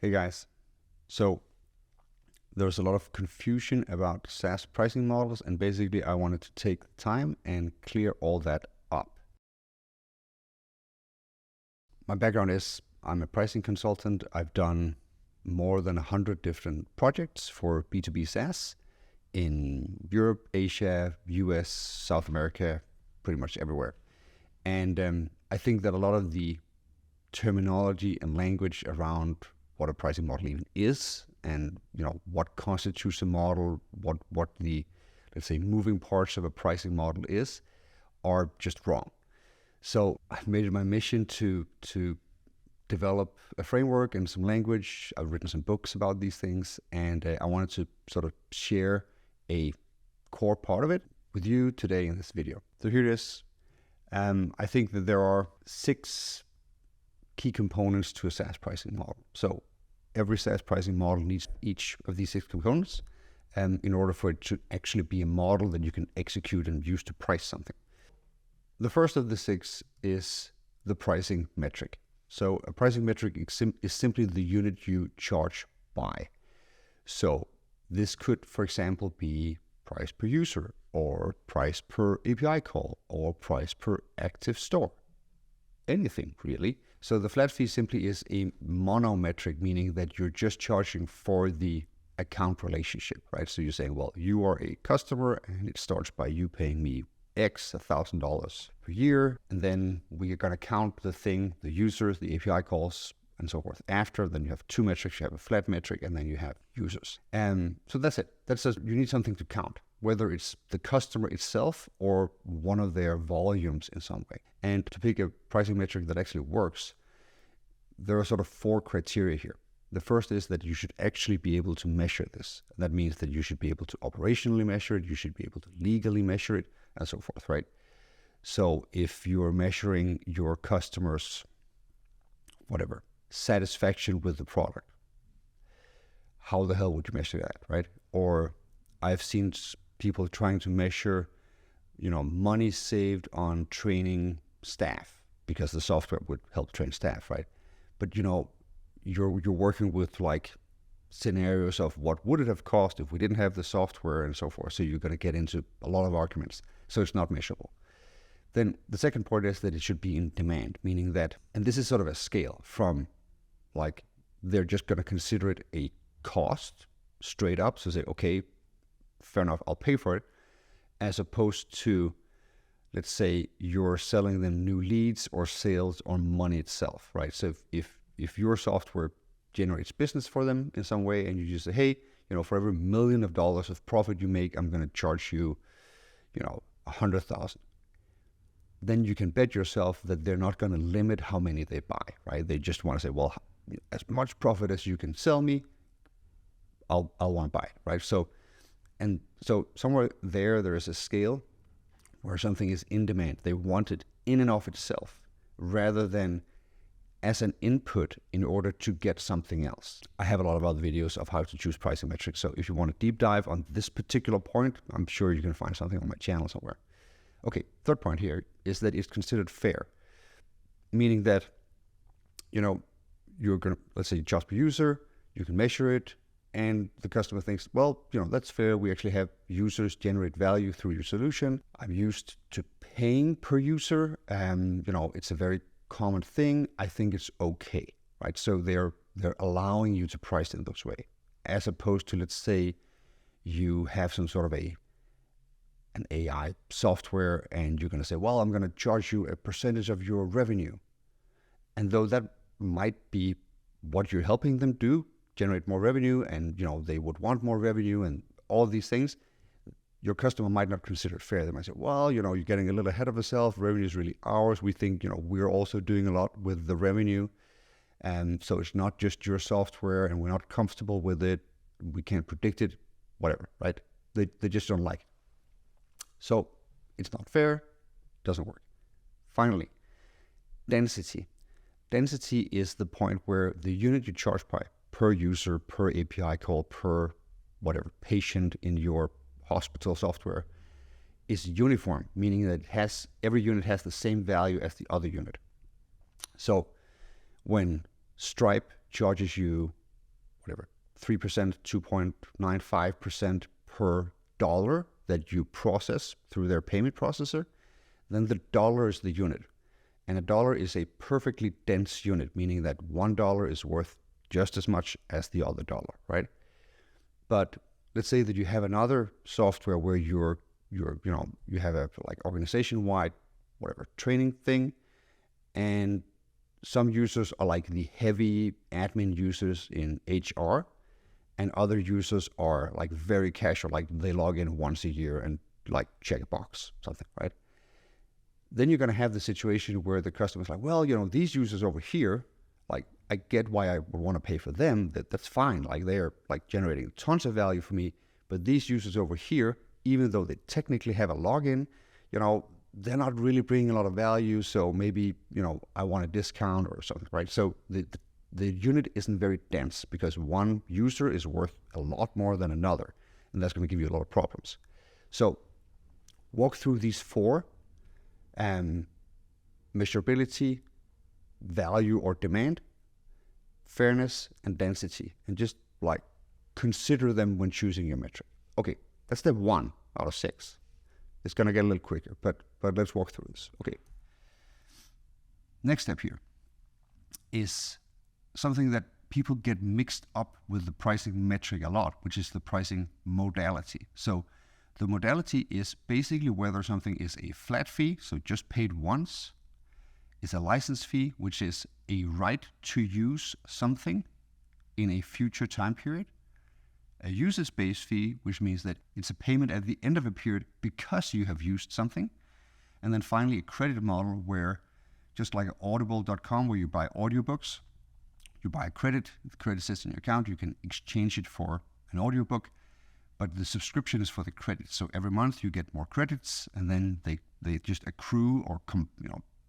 Hey guys, so there's a lot of confusion about SaaS pricing models, and basically I wanted to take the time and clear all that up. My background is I'm a pricing consultant. I've done more than 100 different projects for B2B SaaS in Europe, Asia, US, South America, pretty much everywhere. And I think that a lot of the terminology and language around what a pricing model even is, and what constitutes a model, what the, let's say, moving parts of a pricing model is, are just wrong. So I've made it my mission to develop a framework and some language. I've written some books about these things, and I wanted to sort of share a core part of it with you today in this video. So here it is. I think that there are 6 key components to a SaaS pricing model. So every SaaS pricing model needs each of these 6 components in order for it to actually be a model that you can execute and use to price something. The first of the 6 is the pricing metric. So a pricing metric is simply the unit you charge by. So this could, for example, be price per user, or price per API call, or price per active store. Anything really. So the flat fee simply is a monometric, meaning that you're just charging for the account relationship, right? So you're saying, well, you are a customer and it starts by you paying me X, $1,000 per year. And then we are going to count the thing, the users, the API calls, and so forth. After, then you have 2 metrics, you have a flat metric, and then you have users. And so that's it. That says you need something to count, whether it's the customer itself or one of their volumes in some way. And to pick a pricing metric that actually works, there are sort of 4 criteria here. The first is that you should actually be able to measure this. That means that you should be able to operationally measure it, you should be able to legally measure it, and so forth, right? So if you're measuring your customers, whatever, satisfaction with the product, how the hell would you measure that, right? Or I've seen people trying to measure, money saved on training staff because the software would help train staff, right? But you're working with like scenarios of what would it have cost if we didn't have the software and so forth. So you're going to get into a lot of arguments. So it's not measurable. Then the second part is that it should be in demand, meaning that, and this is sort of a scale from like, they're just going to consider it a cost straight up. So say, okay, fair enough, I'll pay for it, as opposed to, let's say, you're selling them new leads or sales or money itself, right? So if your software generates business for them in some way, and you just say, hey, for every $1 million of profit you make, I'm going to charge you, 100,000. Then you can bet yourself that they're not going to limit how many they buy, right? They just want to say, well, as much profit as you can sell me, I'll want to buy it, right? So somewhere there is a scale where something is in demand. They want it in and of itself, rather than as an input in order to get something else. I have a lot of other videos of how to choose pricing metrics. So if you want to deep dive on this particular point, I'm sure you can find something on my channel somewhere. Okay, third point here is that it's considered fair, meaning that, you're going to, let's say, charge per user, you can measure it, and the customer thinks, well, that's fair. We actually have users generate value through your solution. I'm used to paying per user. It's a very common thing. I think it's okay, right? So they're allowing you to price it in this way, as opposed to, let's say, you have some sort of an AI software, and you're going to say, well, I'm going to charge you a percentage of your revenue. And though that might be what you're helping them do, generate more revenue, and they would want more revenue and all these things, your customer might not consider it fair. They might say, well, you're getting a little ahead of yourself. Revenue is really ours. We think, we're also doing a lot with the revenue. And so it's not just your software, and we're not comfortable with it. We can't predict it, whatever, right? They just don't like it. So it's not fair, doesn't work. Finally, density. Density is the point where the unit you charge by per user, per API call, per whatever patient in your hospital software is uniform, meaning that every unit has the same value as the other unit. So when Stripe charges you whatever, 3%, 2.95% per dollar that you process through their payment processor, then the dollar is the unit. And a dollar is a perfectly dense unit, meaning that $1 is worth just as much as the other dollar, right? But let's say that you have another software where you have a like organization-wide, whatever, training thing, and some users are like the heavy admin users in HR, and other users are like very casual, like they log in once a year and like check a box, something, right? Then you're going to have the situation where the customer's like, well, these users over here, like I get why I would want to pay for them. That's fine. Like they're like generating tons of value for me. But these users over here, even though they technically have a login, they're not really bringing a lot of value. So maybe, I want a discount or something, right? So the unit isn't very dense because one user is worth a lot more than another. And that's going to give you a lot of problems. So walk through these four: measurability, value or demand, fairness, and density, and just like consider them when choosing your metric. Okay, that's step 1 out of 6. It's going to get a little quicker, but let's walk through this. Okay. Next step here is something that people get mixed up with the pricing metric a lot, which is the pricing modality. So the modality is basically whether something is a flat fee, so just paid once, is a license fee, which is a right to use something in a future time period, a usage-based fee, which means that it's a payment at the end of a period because you have used something, and then finally a credit model where, just like audible.com where you buy audiobooks, you buy a credit, the credit sits in your account, you can exchange it for an audiobook, but the subscription is for the credits. So every month you get more credits, and then they just accrue or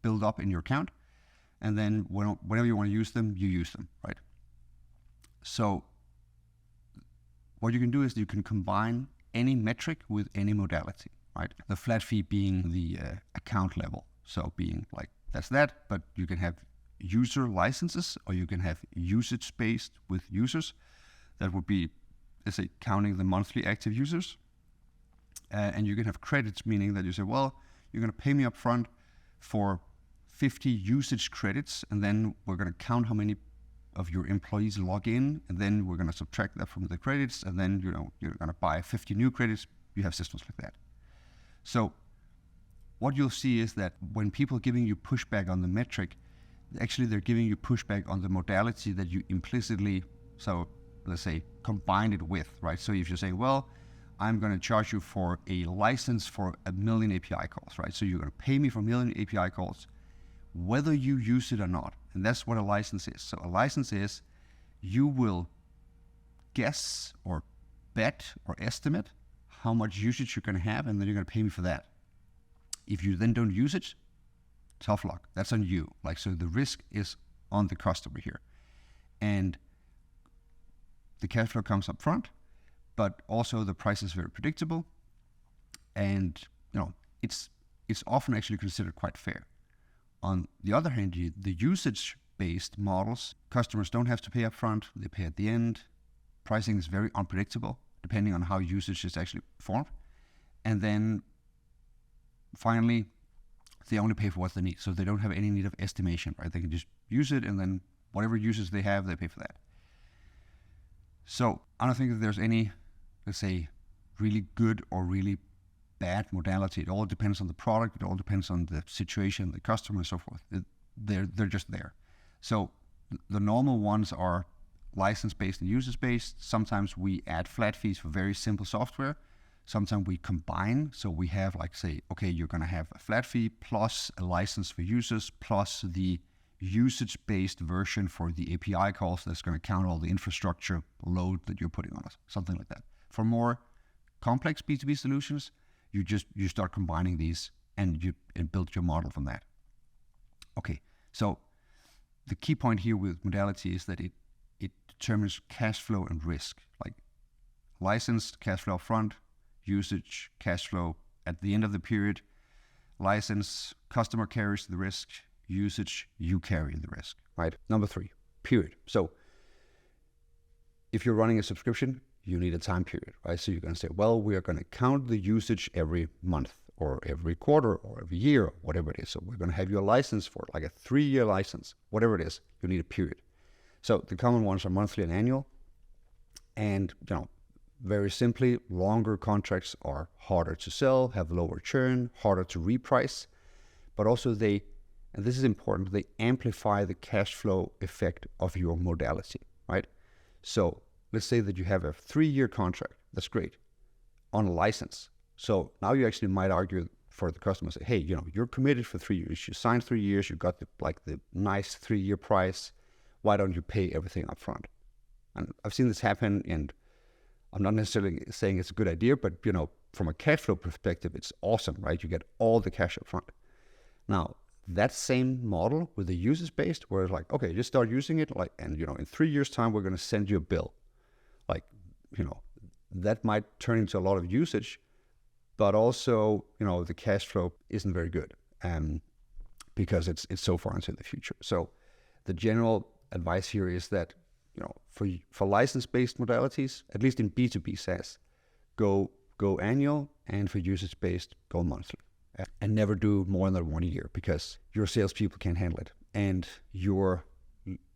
build up in your account, and then whenever you want to use them, you use them, right? So what you can do is you can combine any metric with any modality, right? The flat fee being the account level, so being like that's that, but you can have user licenses, or you can have usage-based with users. That would be, let's say, counting the monthly active users. And you can have credits, meaning that you say, well, you're going to pay me up front for 50 usage credits, and then we're going to count how many of your employees log in, and then we're going to subtract that from the credits, and then you're going to buy 50 new credits. You have systems like that. So what you'll see is that when people are giving you pushback on the metric, actually they're giving you pushback on the modality that you implicitly, so let's say, combine it with, right? So if you say, well, I'm going to charge you for a license for 1 million API calls, right? So you're going to pay me for 1 million API calls, whether you use it or not. And that's what a license is. So a license is you will guess or bet or estimate how much usage you're going to have, and then you're going to pay me for that. If you then don't use it, tough luck. That's on you. So the risk is on the customer here. And the cash flow comes up front, but also the price is very predictable. And, it's often actually considered quite fair. On the other hand, the usage-based models, customers don't have to pay up front, they pay at the end. Pricing is very unpredictable, depending on how usage is actually performed. And then finally, they only pay for what they need. So they don't have any need of estimation, right? They can just use it, and then whatever users they have, they pay for that. So I don't think that there's any, let's say, really good or really bad modality. It all depends on the product. It all depends on the situation, the customer, and so forth. They're just there. So the normal ones are license-based and users-based. Sometimes we add flat fees for very simple software. Sometimes we combine. So we have say, okay, you're going to have a flat fee plus a license for users plus the usage-based version for the API calls that's going to count all the infrastructure load that you're putting on us, something like that. For more complex B2B solutions, you start combining these and build your model from that. Okay, so the key point here with modality is that it determines cash flow and risk, like licensed cash flow up front, usage cash flow at the end of the period, license customer carries the risk, usage you carry the risk, right? Number 3, period. So if you're running a subscription, you need a time period, right? So you're going to say, well, we are going to count the usage every month or every quarter or every year, or whatever it is. So we're going to have your license for like a 3-year license, whatever it is, you need a period. So the common ones are monthly and annual. And, very simply, longer contracts are harder to sell, have lower churn, harder to reprice, but also and this is important, they amplify the cash flow effect of your modality, right? So let's say that you have a 3-year contract. That's great on a license. So now you actually might argue for the customer, say, hey, you're committed for 3 years. You signed 3 years. You got the nice 3-year price. Why don't you pay everything up front? And I've seen this happen, and I'm not necessarily saying it's a good idea, but from a cash flow perspective, it's awesome, right? You get all the cash up front. Now, that same model with the usage-based, where it's like, okay, just start using it, and in 3 years' time, we're going to send you a bill. That might turn into a lot of usage, but also, the cash flow isn't very good, because it's so far into the future. So the general advice here is that, for license-based modalities, at least in B2B SaaS, go annual, and for usage-based, go monthly. And never do more than 1 year, because your salespeople can't handle it. And you're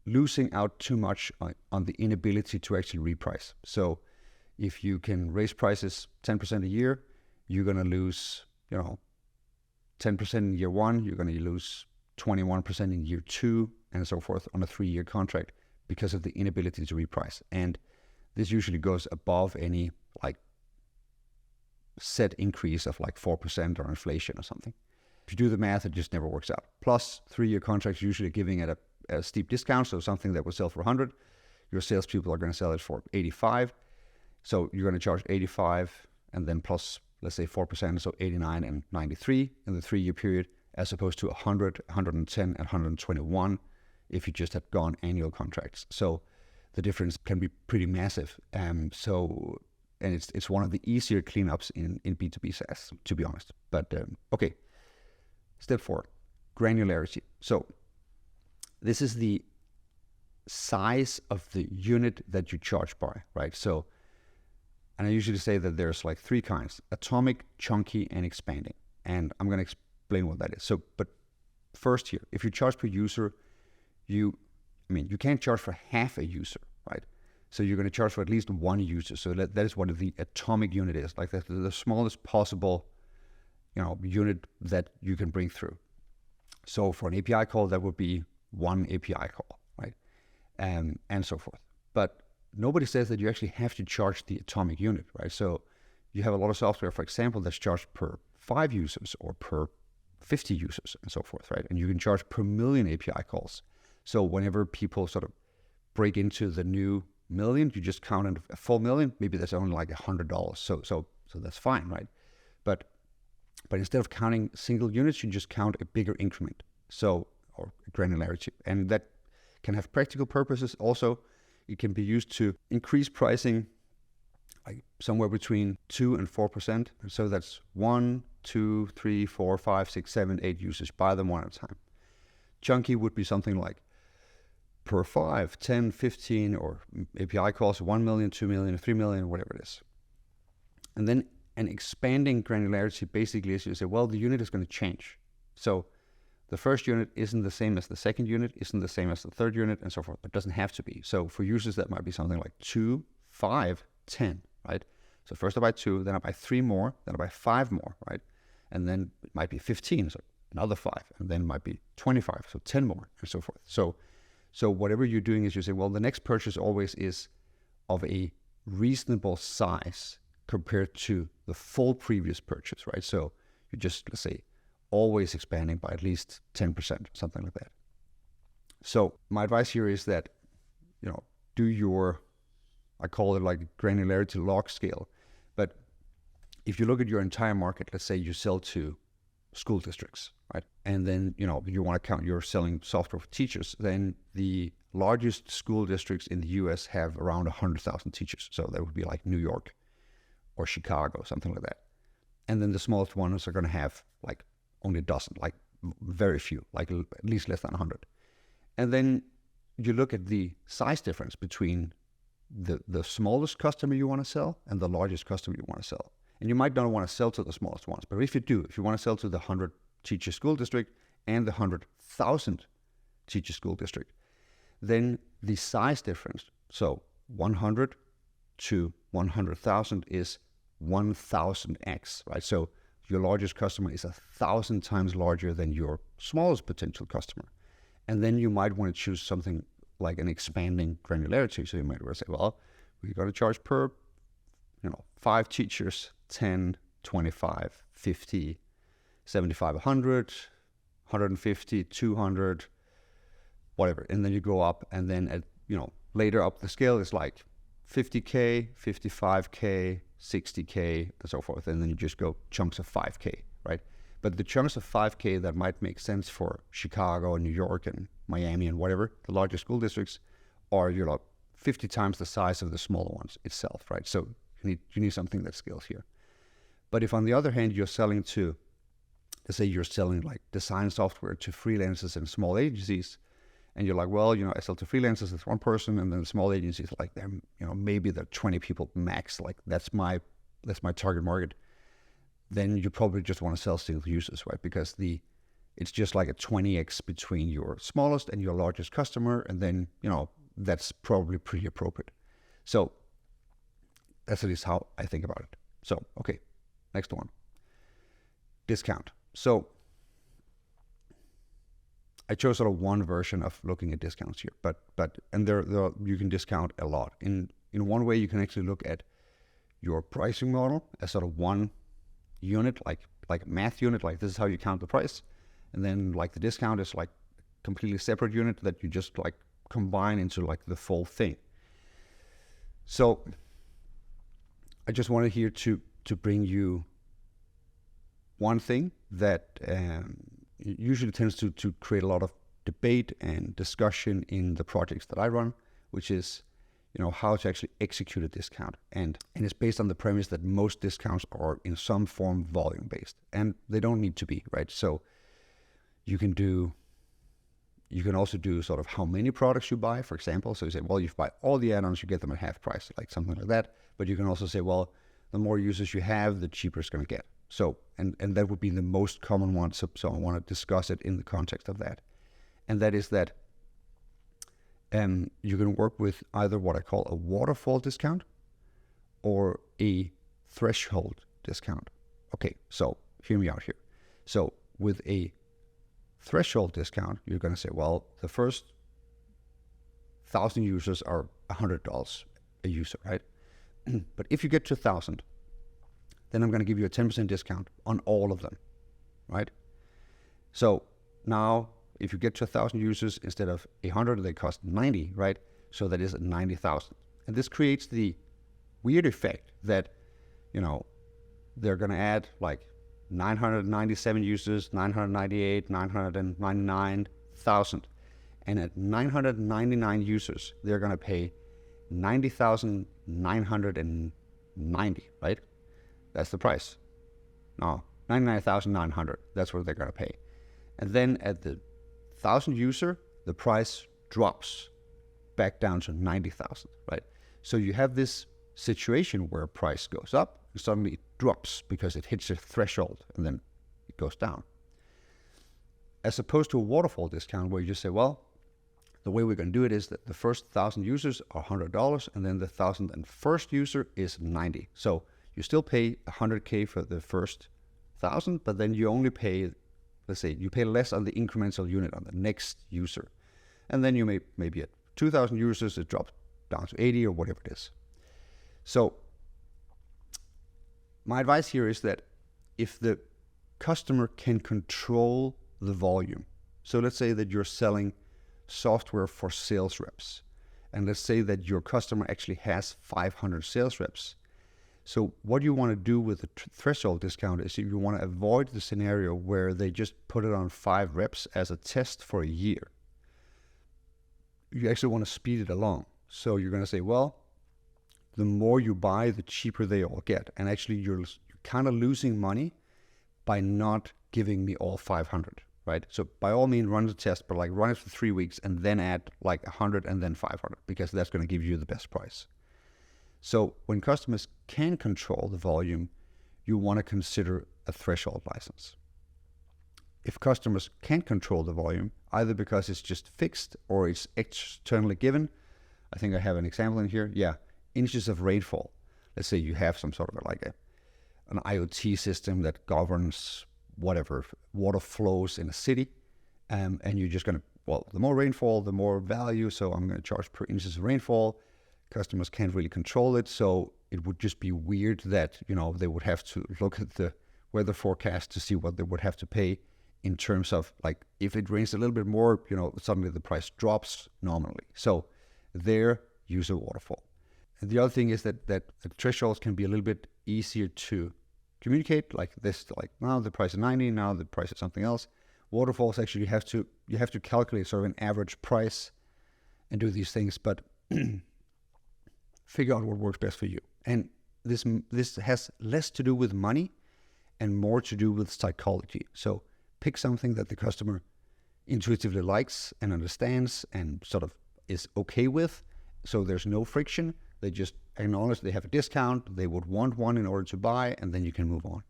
losing out too much on the inability to actually reprice. So if you can raise prices 10% a year, you're going to lose, 10% in year 1, you're going to lose 21% in year 2, and so forth on a 3-year contract, because of the inability to reprice. And this usually goes above any set increase of 4% or inflation or something. If you do the math, it just never works out. Plus, 3-year contracts usually giving at a steep discount, so something that would sell for 100, your salespeople are going to sell it for 85. So you're going to charge 85, and then plus, let's say 4%, so 89 and 93 in the 3-year period, as opposed to 100, 110, and 121 if you just had gone annual contracts. So the difference can be pretty massive. And it's one of the easier cleanups in B2B SaaS, to be honest. But okay, step 4, granularity. So this is the size of the unit that you charge by, right? So, and I usually say that there's 3 kinds: atomic, chunky, and expanding. And I'm going to explain what that is. So, but first here, if you charge per user, you can't charge for half a user, right? So you're going to charge for at least 1 user. So that is what the atomic unit is, the smallest possible, unit that you can bring through. So for an API call, that would be 1 API call, right? And so forth. But nobody says that you actually have to charge the atomic unit, right? So you have a lot of software, for example, that's charged per 5 users or per 50 users and so forth, right? And you can charge per million API calls. So whenever people sort of break into the new million, you just count a full million. Maybe that's only $100. So that's fine, right? But instead of counting single units, you just count a bigger increment. So, or granularity, and that can have practical purposes. Also, it can be used to increase pricing, somewhere between 2 and 4%. So that's 1, 2, 3, 4, 5, 6, 7, 8 users. Buy them one at a time. Chunky would be something like per 5, 10, 15, or API calls, 1 million, 2 million, 3 million, whatever it is. And then an expanding granularity basically is you say, well, the unit is going to change. So the first unit isn't the same as the second unit, isn't the same as the third unit, and so forth. It doesn't have to be. So for users, that might be something like 2, 5, 10, right? So first I buy 2, then I buy 3 more, then I buy 5 more, right? And then it might be 15, so another 5, and then it might be 25, so 10 more, and so forth. So whatever you're doing is you say, well, the next purchase always is of a reasonable size compared to the full previous purchase, right? So you just, let's say, always expanding by at least 10%, something like that. So my advice here is that, do your, I call it granularity log scale. But if you look at your entire market, let's say you sell to school districts, right? And then, you want to count you're selling software for teachers, then the largest school districts in the US have around 100,000 teachers. So that would be like New York or Chicago, something like that. And then the smallest ones are going to have only a dozen, very few, at least less than 100. And then you look at the size difference between the smallest customer you want to sell and the largest customer you want to sell. And you might not want to sell to the smallest ones, but if you want to sell to the 100 teacher school district and the 100,000 teacher school district, then the size difference, so 100 to 100,000 is 1,000x, right? So your largest customer is 1,000 times larger than your smallest potential customer. And then you might want to choose something like an expanding granularity. So you might say, well, we're going to charge per, 5 teachers, 10, 25, 50, 75, 100, 150, 200, whatever. And then you go up, and then later up the scale is like 50K, 55K, 60K, and so forth. And then you just go chunks of 5K, right? But the chunks of 5K that might make sense for Chicago and New York and Miami and whatever, the larger school districts, are 50 times the size of the smaller ones itself, right? So you need something that scales here. But if on the other hand you're selling to, let's say you're selling like design software to freelancers and small agencies, and you're like, well, I sell to freelancers, it's one person, and then small agencies, like they're, maybe they're 20 people max, like that's my target market. Then you probably just want to sell single users, right? Because it's just like a 20x between your smallest and your largest customer, and then, that's probably pretty appropriate. So that's at least how I think about it. So, okay, next one. Discount. So I chose sort of one version of looking at discounts here, but there you can discount a lot. In one way, you can actually look at your pricing model as sort of one unit, like math unit, like this is how you count the price, and then like the discount is like completely separate unit that you just like combine into like the full thing. So I just wanted here to bring you one thing that usually tends to create a lot of debate and discussion in the projects that I run, which is how to actually execute a discount. And it's based on the premise that most discounts are in some form volume based, and they don't need to be, right? So you can also do sort of how many products you buy, for example. So you say, well, if you buy all the add-ons, you get them at half price, like something like that. But you can also say, well, the more users you have, the cheaper it's going to get. So, and that would be the most common one. So I want to discuss it in the context of that. And that is that you can work with either what I call a waterfall discount or a threshold discount. Okay, so hear me out here. So with a threshold discount, you're going to say, well, the first 1,000 users are $100 a user, right? But if you get to 1,000, then I'm going to give you a 10% discount on all of them, right? So now, if you get to 1,000 users, instead of 100, they cost 90, right? So that is 90,000. And this creates the weird effect that, they're going to add like 997 users, 998, 999,000. And at 999 users, they're going to pay 90,990, right? That's the price. No, 99,900. That's what they're going to pay. And then at the 1,000 user, the price drops back down to 90,000, right? So you have this situation where price goes up and suddenly it drops because it hits a threshold and then it goes down. As opposed to a waterfall discount where you just say, well, the way we're going to do it is that the first 1,000 users are $100 and then the 1,001st user is 90. So you still pay 100K for the first 1,000, but then you only pay, let's say, you pay less on the incremental unit on the next user. And then you maybe at 2,000 users, it drops down to 80 or whatever it is. So my advice here is that if the customer can control the volume, so let's say that you're selling software for sales reps, and let's say that your customer actually has 500 sales reps. So what you want to do with the threshold discount is you want to avoid the scenario where they just put it on 5 reps as a test for a year. You actually want to speed it along. So you're going to say, well, the more you buy, the cheaper they all get. And actually you're kind of losing money by not giving me all 500, right? So by all means, run the test, but like run it for 3 weeks and then add like 100 and then 500, because that's going to give you the best price. So when customers can control the volume, you want to consider a threshold license. If customers can't control the volume, either because it's just fixed or it's externally given, I think I have an example in here. Yeah, inches of rainfall. Let's say you have some sort of an IoT system that governs whatever water flows in a city, and you're just going to, well, the more rainfall, the more value, so I'm going to charge per inches of rainfall. Customers can't really control it, so it would just be weird that, they would have to look at the weather forecast to see what they would have to pay in terms of, like, if it rains a little bit more, suddenly the price drops nominally. So there, use a waterfall. And the other thing is that the thresholds can be a little bit easier to communicate, like this, like now the price is 90, now the price is something else. Waterfalls, actually, you have to calculate sort of an average price and do these things, but figure out what works best for you. And this has less to do with money and more to do with psychology. So pick something that the customer intuitively likes and understands and sort of is okay with, so there's no friction. They just acknowledge they have a discount, they would want one in order to buy, and then you can move on.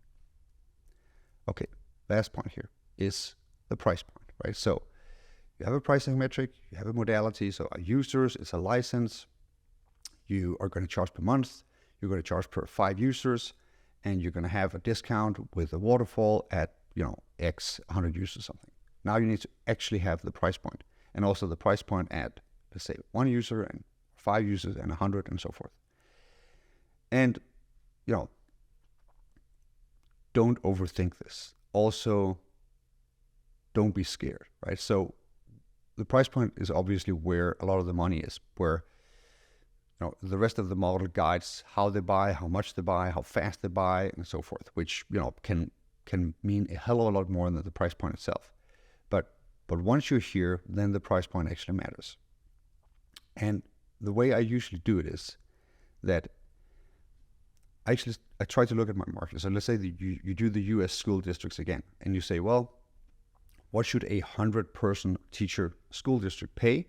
Okay, last point here is the price point, right? So you have a pricing metric, you have a modality, so a users, it's a license. You are going to charge per month, you're going to charge per 5 users, and you're going to have a discount with a waterfall at, X 100 users or something. Now you need to actually have the price point, and also the price point at, let's say, 1 user and 5 users and 100 and so forth. And, don't overthink this. Also, don't be scared, right? So the price point is obviously where a lot of the money is, where the rest of the model guides how they buy, how much they buy, how fast they buy, and so forth, which, can mean a hell of a lot more than the price point itself. But once you're here, then the price point actually matters. And the way I usually do it is that I try to look at my market. So let's say that you do the US school districts again, and you say, well, what should a 100-person teacher school district pay?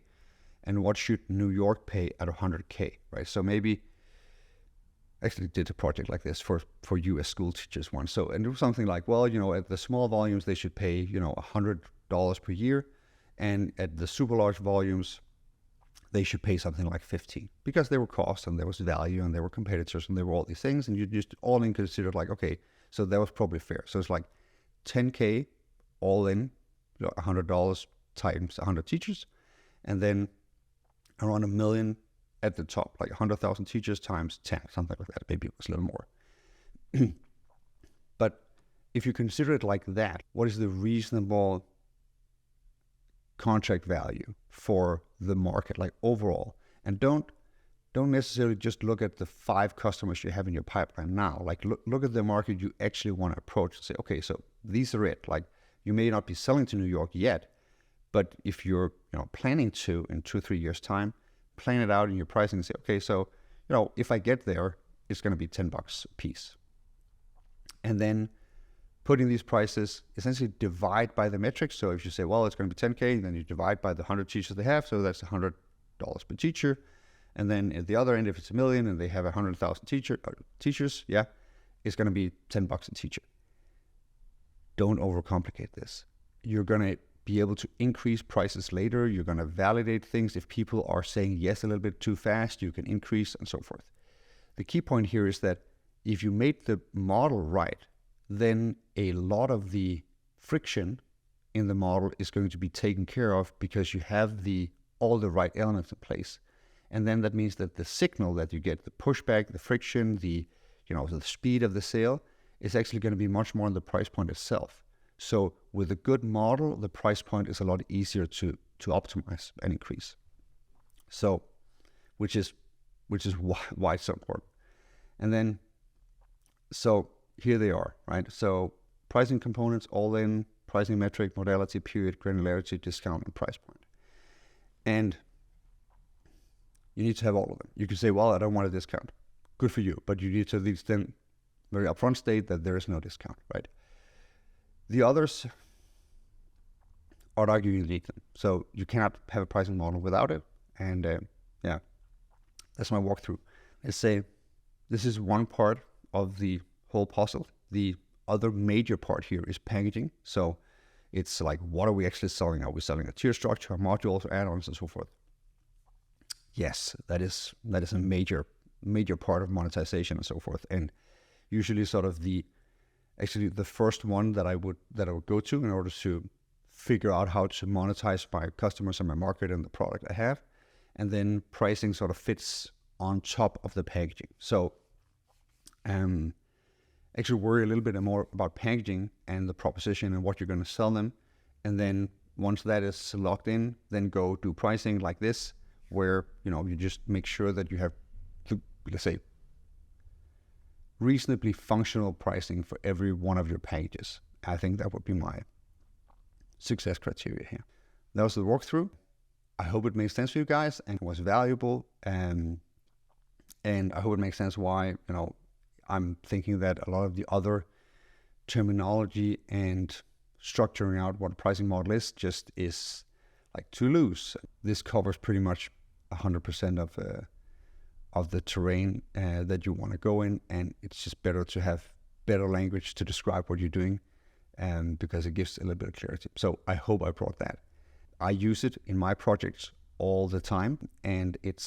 And what should New York pay at 100K, right? So maybe, actually did a project like this for US school teachers once. So, and it was something like, well, at the small volumes, they should pay, $100 per year. And at the super large volumes, they should pay something like 15, because there were costs and there was value and there were competitors and there were all these things. And you just all in considered like, okay, so that was probably fair. So it's like 10K all in, $100 times 100 teachers. And then around $1 million at the top, like 100,000 teachers times 10, something like that. Maybe it was a little more. But if you consider it like that, what is the reasonable contract value for the market, like overall? And don't necessarily just look at the 5 customers you have in your pipeline now. Like look at the market you actually want to approach and say, okay, so these are it. Like you may not be selling to New York yet, but if you're planning to in 2-3 years time, plan it out in your pricing and say, okay, so if I get there, it's going to be $10 a piece. And then putting these prices, essentially divide by the metrics. So if you say, well, it's going to be 10K, then you divide by the 100 teachers they have, so that's $100 per teacher. And then at the other end, if it's $1 million and they have 100,000 teachers, yeah, it's going to be $10 a teacher. Don't overcomplicate this. You're going to be able to increase prices later. You're going to validate things. If people are saying yes a little bit too fast, you can increase and so forth. The key point here is that if you make the model right, then a lot of the friction in the model is going to be taken care of because you have all the right elements in place. And then that means that the signal that you get, the pushback, the friction, the speed of the sale is actually going to be much more on the price point itself. So with a good model, the price point is a lot easier to optimize and increase. So, which is why it's so important. And then, so here they are, right? So pricing components, all in, pricing metric, modality, period, granularity, discount, and price point. And you need to have all of them. You can say, well, I don't want a discount. Good for you, but you need to at least then very upfront state that there is no discount, right? The others, I'd argue you need them. So you cannot have a pricing model without it. And yeah, that's my walkthrough. let's say this is one part of the whole puzzle. The other major part here is packaging. So it's like, what are we actually selling? Are we selling a tier structure, modules, add-ons, and so forth? Yes, that is a major part of monetization and so forth. And usually sort of the first one that I would go to in order to figure out how to monetize my customers and my market and the product I have. And then pricing sort of fits on top of the packaging. So actually worry a little bit more about packaging and the proposition and what you're going to sell them. And then once that is locked in, then go do pricing like this, where, you know, you just make sure that you have, let's say, reasonably functional pricing for every one of your packages. I think that would be my success criteria here. That was the walkthrough. I hope it made sense for you guys and was valuable. And I hope it makes sense why, you know, I'm thinking that a lot of the other terminology and structuring out what a pricing model is just is like too loose. This covers pretty much 100% of the terrain that you want to go in, and it's just better to have better language to describe what you're doing, because it gives a little bit of clarity. So I hope I brought that. I use it in my projects all the time, and it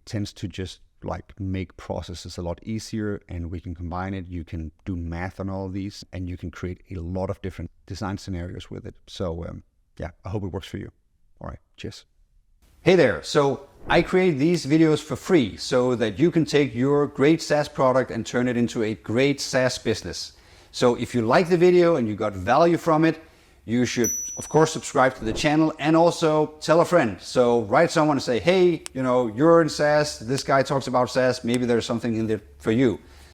tends to just like make processes a lot easier, and we can combine it. You can do math on all of these, and you can create a lot of different design scenarios with it. So yeah, I hope it works for you. All right, cheers. Hey there. So I create these videos for free so that you can take your great SaaS product and turn it into a great SaaS business. So if you like the video and you got value from it, you should, of course, subscribe to the channel and also tell a friend. So write someone and say, hey, you know, you're in SaaS, this guy talks about SaaS, maybe there's something in there for you.